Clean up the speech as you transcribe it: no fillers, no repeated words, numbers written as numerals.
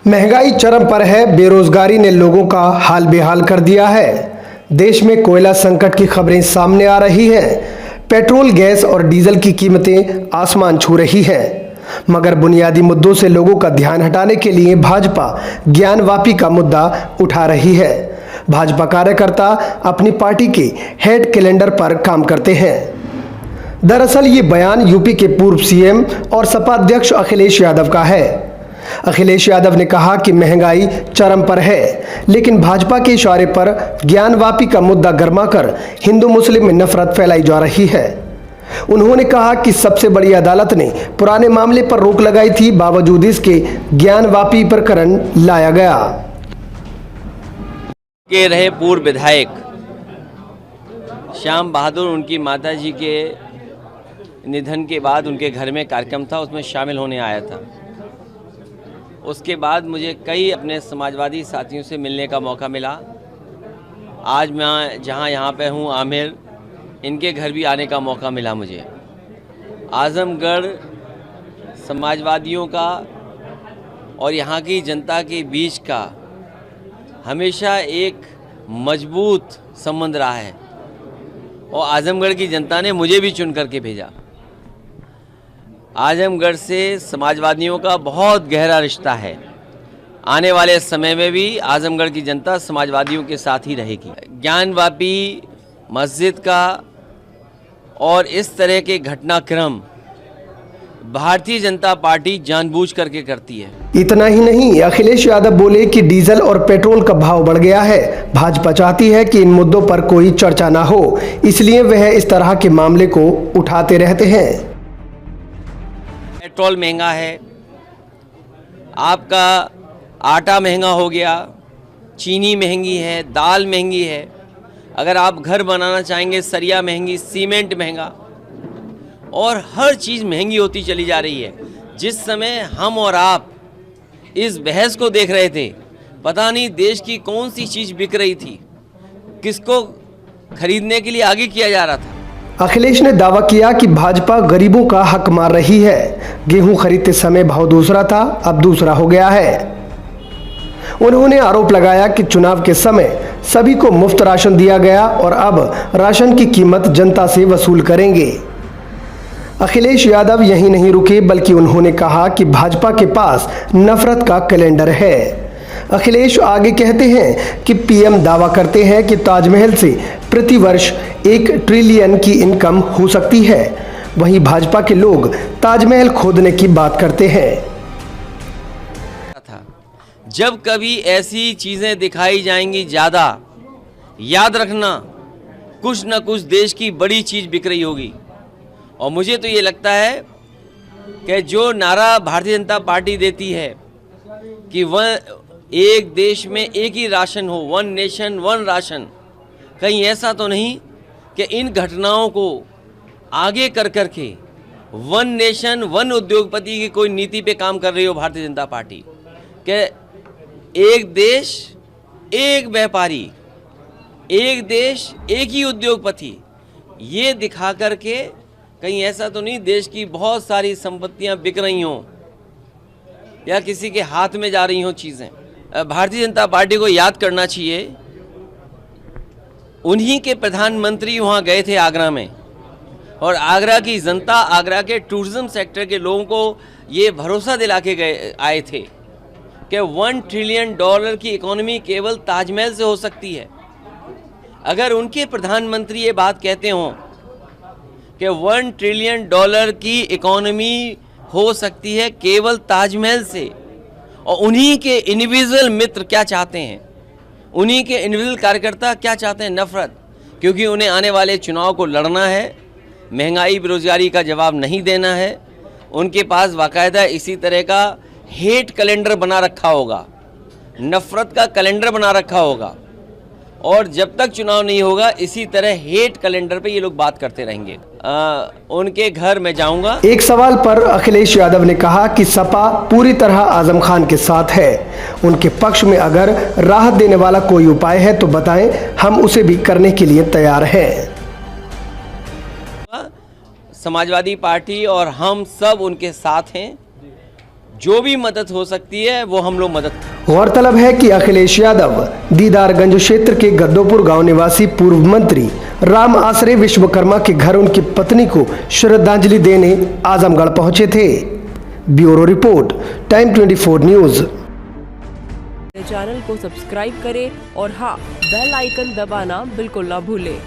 महंगाई चरम पर है, बेरोजगारी ने लोगों का हाल बेहाल कर दिया है। देश में कोयला संकट की खबरें सामने आ रही हैं। पेट्रोल, गैस और डीजल की कीमतें आसमान छू रही हैं। मगर बुनियादी मुद्दों से लोगों का ध्यान हटाने के लिए भाजपा ज्ञानवापी का मुद्दा उठा रही है। भाजपा कार्यकर्ता अपनी पार्टी के हेड कैलेंडर पर काम करते हैं। दरअसल ये बयान यूपी के पूर्व सीएम और सपा अध्यक्ष अखिलेश यादव का है। अखिलेश यादव ने कहा कि महंगाई चरम पर है, लेकिन भाजपा के इशारे पर ज्ञानवापी का मुद्दा गरमाकर हिंदू मुस्लिम में नफरत फैलाई जा रही है। उन्होंने कहा कि सबसे बड़ी अदालत ने पुराने मामले पर रोक लगाई थी, बावजूद इसके ज्ञानवापी प्रकरण लाया गया। के रहे पूर्व विधायक श्याम बहादुर, उनकी माताजी के निधन के बाद उनके घर में कार्यक्रम था, उसमें शामिल होने आया था। उसके बाद मुझे कई अपने समाजवादी साथियों से मिलने का मौका मिला। आज मैं जहाँ यहाँ पे हूँ आमेर, इनके घर भी आने का मौका मिला मुझे। आजमगढ़ समाजवादियों का और यहाँ की जनता के बीच का हमेशा एक मजबूत संबंध रहा है और आजमगढ़ की जनता ने मुझे भी चुन करके भेजा। आजमगढ़ से समाजवादियों का बहुत गहरा रिश्ता है। आने वाले समय में भी आजमगढ़ की जनता समाजवादियों के साथ ही रहेगी। ज्ञानवापी मस्जिद का और इस तरह के घटनाक्रम भारतीय जनता पार्टी जानबूझ करके करती है। इतना ही नहीं, अखिलेश यादव बोले कि डीजल और पेट्रोल का भाव बढ़ गया है। भाजपा चाहती है कि इन मुद्दों पर कोई चर्चा ना हो, इसलिए वह इस तरह के मामले को उठाते रहते हैं। पेट्रोल महंगा है, आपका आटा महंगा हो गया, चीनी महंगी है, दाल महंगी है, अगर आप घर बनाना चाहेंगे सरिया महंगी, सीमेंट महंगा और हर चीज़ महंगी होती चली जा रही है। जिस समय हम और आप इस बहस को देख रहे थे, पता नहीं देश की कौन सी चीज़ बिक रही थी, किसको खरीदने के लिए आगे किया जा रहा था। अखिलेश ने दावा किया कि भाजपा गरीबों का हक मार रही है। गेहूं खरीदते समय भाव दूसरा था, अब दूसरा हो गया है। उन्होंने आरोप लगाया कि चुनाव के समय सभी को मुफ्त राशन दिया गया और अब राशन की कीमत जनता से वसूल करेंगे। अखिलेश यादव यहीं नहीं रुके, बल्कि उन्होंने कहा कि भाजपा के पास नफरत का कैलेंडर है। अखिलेश आगे कहते हैं कि पीएम दावा करते हैं कि ताजमहल से प्रति वर्ष 1 ट्रिलियन की इनकम हो सकती है, वहीं भाजपा के लोग ताजमहल खोदने की बात करते हैं। जब कभी ऐसी चीजें दिखाई जाएंगी ज्यादा, याद रखना कुछ न कुछ देश की बड़ी चीज बिक रही होगी। और मुझे तो ये लगता है कि जो नारा भारतीय जनता पार्टी देती है कि वह एक देश में एक ही राशन हो, 1 नेशन 1 राशन, कहीं ऐसा तो नहीं कि इन घटनाओं को आगे कर करके 1 नेशन 1 उद्योगपति की कोई नीति पे काम कर रही हो भारतीय जनता पार्टी, कि एक देश एक व्यापारी, एक देश एक ही उद्योगपति, ये दिखा करके कहीं ऐसा तो नहीं देश की बहुत सारी संपत्तियां बिक रही हों या किसी के हाथ में जा रही हों चीज़ें। भारतीय जनता पार्टी को याद करना चाहिए, उन्हीं के प्रधानमंत्री वहाँ गए थे आगरा में, और आगरा की जनता, आगरा के टूरिज्म सेक्टर के लोगों को ये भरोसा दिला के आए थे कि $1 ट्रिलियन की इकोनॉमी केवल ताजमहल से हो सकती है। अगर उनके प्रधानमंत्री ये बात कहते हों कि $1 ट्रिलियन की इकोनॉमी हो सकती है केवल ताजमहल से, और उन्हीं के इंडिविजुअल मित्र क्या चाहते हैं, उन्हीं के इंडिविजुअल कार्यकर्ता क्या चाहते हैं, नफरत, क्योंकि उन्हें आने वाले चुनाव को लड़ना है, महंगाई बेरोजगारी का जवाब नहीं देना है। उनके पास बाकायदा इसी तरह का हेट कैलेंडर बना रखा होगा, नफरत का कैलेंडर बना रखा होगा, और जब तक चुनाव नहीं होगा इसी तरह हेट कैलेंडर पे ये लोग बात करते रहेंगे। उनके घर में जाऊंगा। एक सवाल पर अखिलेश यादव ने कहा कि सपा पूरी तरह आजम खान के साथ है। उनके पक्ष में अगर राहत देने वाला कोई उपाय है तो बताएं, हम उसे भी करने के लिए तैयार हैं। समाजवादी पार्टी और हम सब उनके साथ हैं। जो भी मदद हो सकती है वो हम लोग मदद। गौरतलब है कि अखिलेश यादव दीदारगंज क्षेत्र के गद्दोपुर गांव निवासी पूर्व मंत्री राम आसरे विश्वकर्मा के घर उनकी पत्नी को श्रद्धांजलि देने आजमगढ़ पहुंचे थे। Bureau report, time 24 news. Channel को सब्सक्राइब करें और हाँ, बेल आइकन दबाना बिल्कुल ना भूलें।